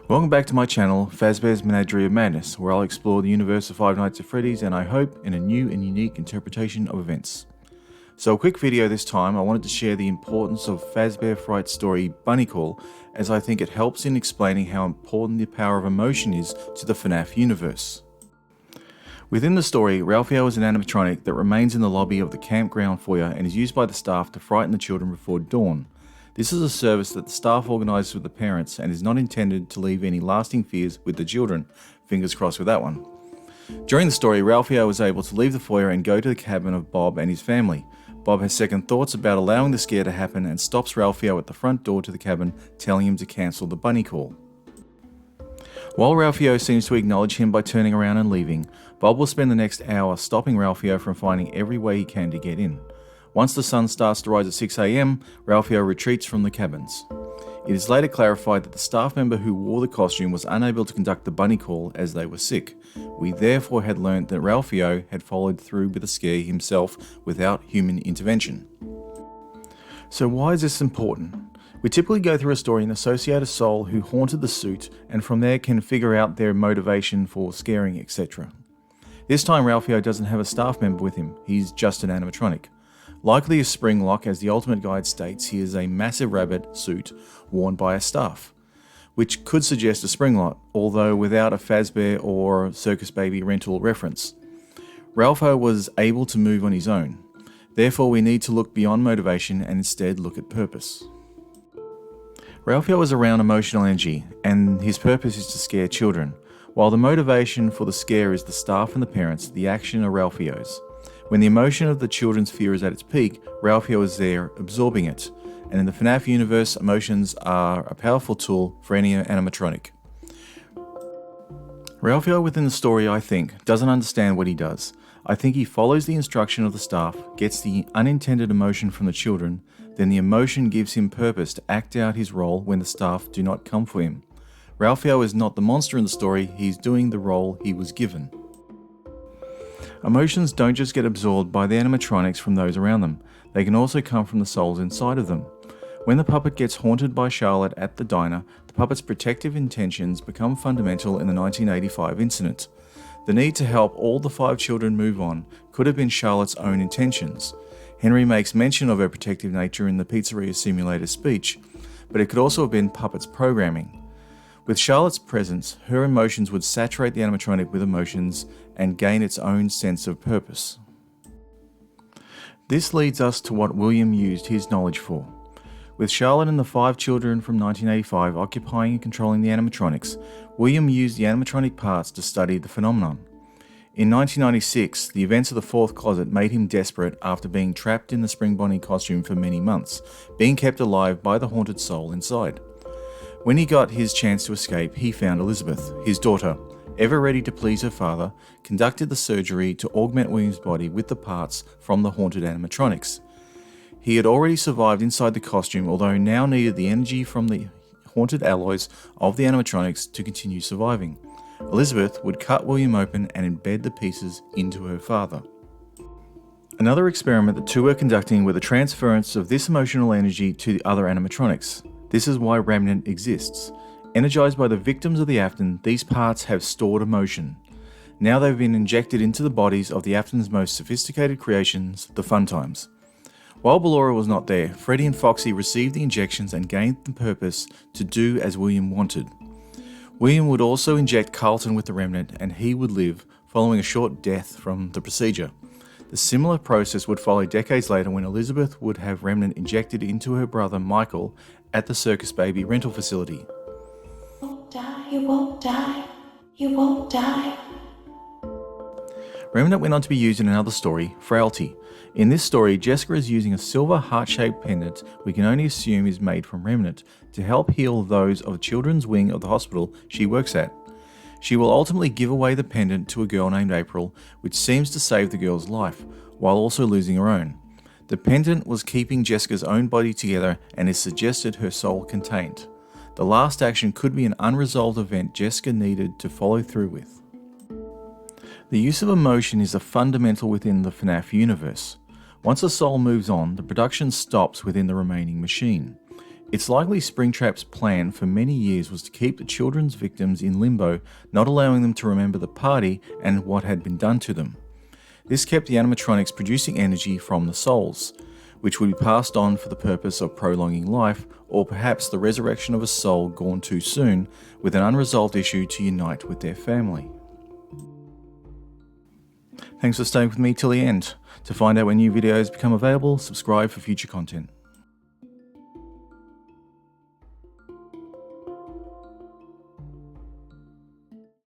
Welcome back to my channel, Fazbear's Menagerie of Madness, where I'll explore the universe of Five Nights at Freddy's and I hope in a new and unique interpretation of events. So a quick video this time. I wanted to share the importance of Fazbear Fright's story Bunny Call, as I think it helps in explaining how important the power of emotion is to the FNAF universe. Within the story, Ralpho is an animatronic that remains in the lobby of the campground foyer and is used by the staff to frighten the children before dawn. This is a service that the staff organises with the parents and is not intended to leave any lasting fears with the children. Fingers crossed with that one. During the story, Ralpho is able to leave the foyer and go to the cabin of Bob and his family. Bob has second thoughts about allowing the scare to happen and stops Ralpho at the front door to the cabin, telling him to cancel the bunny call. While Ralpho seems to acknowledge him by turning around and leaving, Bob will spend the next hour stopping Ralpho from finding every way he can to get in. Once the sun starts to rise at 6 AM, Ralpho retreats from the cabins. It is later clarified that the staff member who wore the costume was unable to conduct the bunny call as they were sick. We therefore had learnt that Ralpho had followed through with the scare himself without human intervention. So why is this important? We typically go through a story and associate a soul who haunted the suit, and from there can figure out their motivation for scaring, etc. This time Ralpho doesn't have a staff member with him, he's just an animatronic. Likely a spring lock, as the ultimate guide states he is a massive rabbit suit worn by a staff, which could suggest a spring lock, although without a Fazbear or Circus Baby rental reference. Ralpho was able to move on his own, therefore we need to look beyond motivation and instead look at purpose. Ralpho is around emotional energy, and his purpose is to scare children. While the motivation for the scare is the staff and the parents, the action are Ralpho's. When the emotion of the children's fear is at its peak, Ralpho is there absorbing it. And in the FNAF universe, emotions are a powerful tool for any animatronic. Ralpho within the story, I think, doesn't understand what he does. I think he follows the instruction of the staff, gets the unintended emotion from the children, then the emotion gives him purpose to act out his role when the staff do not come for him. Ralpho is not the monster in the story, he's doing the role he was given. Emotions don't just get absorbed by the animatronics from those around them, they can also come from the souls inside of them. When the puppet gets haunted by Charlotte at the diner, the puppet's protective intentions become fundamental in the 1985 incident. The need to help all the 5 children move on could have been Charlotte's own intentions. Henry makes mention of her protective nature in the Pizzeria Simulator speech, but it could also have been Puppet's programming. With Charlotte's presence, her emotions would saturate the animatronic with emotions and gain its own sense of purpose. This leads us to what William used his knowledge for. With Charlotte and the 5 children from 1985 occupying and controlling the animatronics, William used the animatronic parts to study the phenomenon. In 1996, the events of the 4th closet made him desperate after being trapped in the Spring Bonnie costume for many months, being kept alive by the haunted soul inside. When he got his chance to escape, he found Elizabeth, his daughter. Ever ready to please her father, conducted the surgery to augment William's body with the parts from the haunted animatronics. He had already survived inside the costume, although now needed the energy from the haunted alloys of the animatronics to continue surviving. Elizabeth would cut William open and embed the pieces into her father. Another experiment the two were conducting were the transference of this emotional energy to the other animatronics. This is why Remnant exists. Energized by the victims of the Afton, these parts have stored emotion. Now they've been injected into the bodies of the Afton's most sophisticated creations, the Funtimes. While Ballora was not there, Freddy and Foxy received the injections and gained the purpose to do as William wanted. William would also inject Carlton with the Remnant and he would live, following a short death from the procedure. The similar process would follow decades later when Elizabeth would have Remnant injected into her brother Michael at the Circus Baby rental facility. You won't die, you won't die. Remnant went on to be used in another story, Frailty. In this story, Jessica is using a silver heart-shaped pendant we can only assume is made from Remnant to help heal those of the children's wing of the hospital she works at. She will ultimately give away the pendant to a girl named April, which seems to save the girl's life, while also losing her own. The pendant was keeping Jessica's own body together and is suggested her soul contained. The last action could be an unresolved event Jessica needed to follow through with. The use of emotion is a fundamental within the FNAF universe. Once a soul moves on, the production stops within the remaining machine. It's likely Springtrap's plan for many years was to keep the children's victims in limbo, not allowing them to remember the party and what had been done to them. This kept the animatronics producing energy from the souls, which would be passed on for the purpose of prolonging life, or perhaps the resurrection of a soul gone too soon with an unresolved issue to unite with their family. Thanks for staying with me till the end. To find out when new videos become available, subscribe for future content.